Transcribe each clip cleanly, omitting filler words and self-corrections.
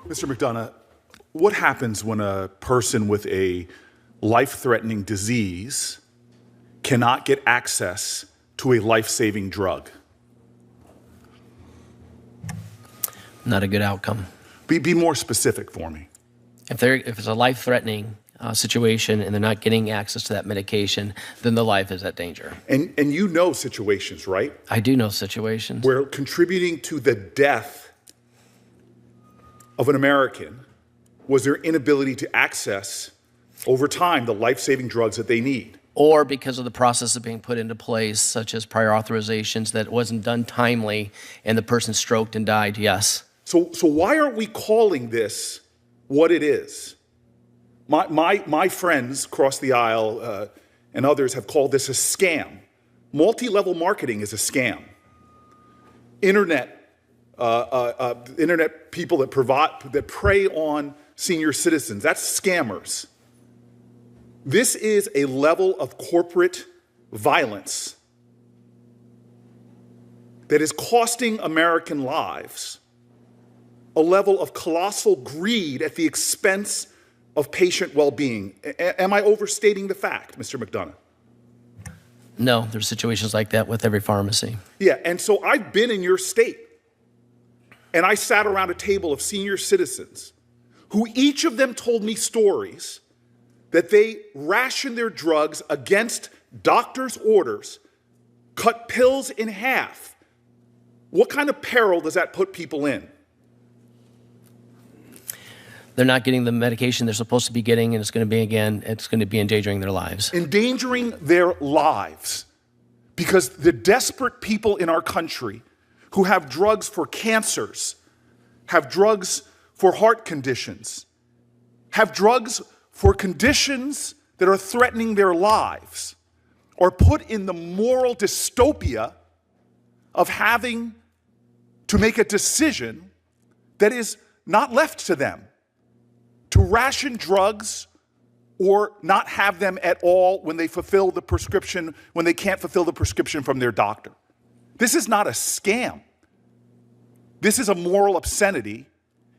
Mr. McDonough, what happens when a person with a life-threatening disease cannot get access to a life-saving drug? Not a good outcome. Be more specific for me. If it's a life-threatening situation and they're not getting access to that medication, then the life is at danger. And you know situations, right? I do know situations. Where contributing to the death of an American was their inability to access, over time, the life-saving drugs that they need. Or because of the process of being put into place, such as prior authorizations that wasn't done timely and the person stroked and died, yes. So why aren't we calling this what it is? My friends across the aisle and others have called this a scam. Multi-level marketing is a scam. Internet people that prey on senior citizens, that's scammers. This is a level of corporate violence that is costing American lives, a level of colossal greed at the expense of patient well-being. Am I overstating the fact, Mr. McDonough? No, there's situations like that with every pharmacy. Yeah, and so I've been in your state, and I sat around a table of senior citizens who each of them told me stories that they rationed their drugs against doctors' orders, cut pills in half. What kind of peril does that put people in? They're not getting the medication they're supposed to be getting, and it's going to be endangering their lives. Endangering their lives. Because the desperate people in our country who have drugs for cancers, have drugs for heart conditions, have drugs for conditions that are threatening their lives, are put in the moral dystopia of having to make a decision that is not left to them, to ration drugs or not have them at all when they fulfill the prescription, when they can't fulfill the prescription from their doctor. This is not a scam. This is a moral obscenity,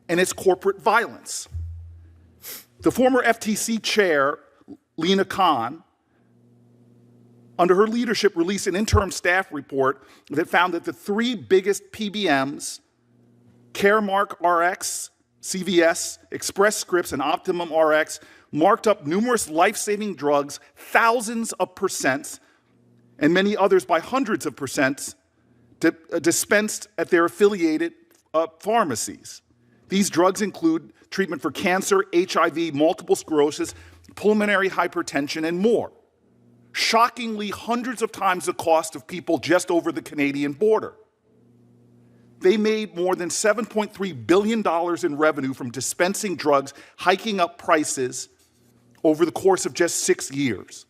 and it's corporate violence. The former FTC chair, Lena Khan, under her leadership, released an interim staff report that found that the three biggest PBMs, Caremark RX, CVS, Express Scripts, and Optimum RX, marked up numerous life-saving drugs, thousands of percents, and many others by hundreds of percents, dispensed at their affiliated pharmacies. These drugs include treatment for cancer, HIV, multiple sclerosis, pulmonary hypertension, and more. Shockingly, hundreds of times the cost of people just over the Canadian border. They made more than $7.3 billion in revenue from dispensing drugs, hiking up prices over the course of just 6 years.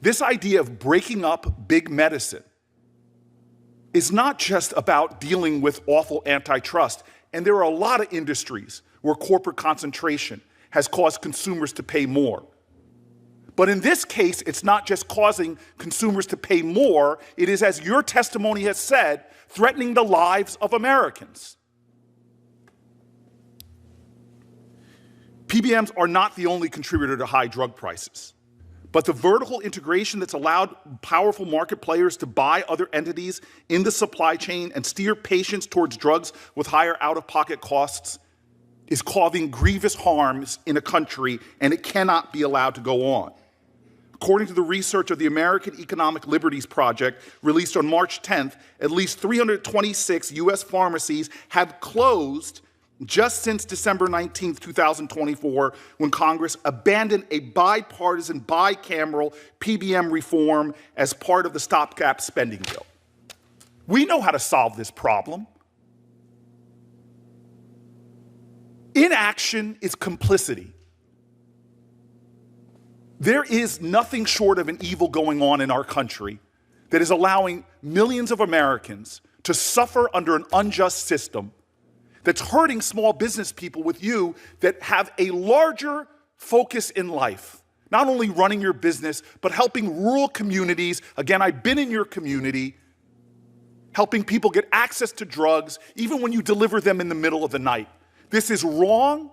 This idea of breaking up big medicine is not just about dealing with awful antitrust. And there are a lot of industries where corporate concentration has caused consumers to pay more. But in this case, it's not just causing consumers to pay more. It is, as your testimony has said, threatening the lives of Americans. PBMs are not the only contributor to high drug prices, but the vertical integration that's allowed powerful market players to buy other entities in the supply chain and steer patients towards drugs with higher out-of-pocket costs is causing grievous harms in a country, and it cannot be allowed to go on. According to the research of the American Economic Liberties Project, released on March 10th, at least 326 U.S. pharmacies have closed just since December 19th, 2024, when Congress abandoned a bipartisan, bicameral PBM reform as part of the stopgap spending bill. We know how to solve this problem. Inaction is complicity. There is nothing short of an evil going on in our country that is allowing millions of Americans to suffer under an unjust system that's hurting small business people with you that have a larger focus in life. Not only running your business, but helping rural communities. Again, I've been in your community, helping people get access to drugs, even when you deliver them in the middle of the night. This is wrong.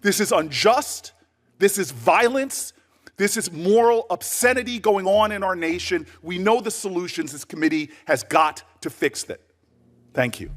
This is unjust. This is violence. This is moral obscenity going on in our nation. We know the solutions. This committee has got to fix that. Thank you.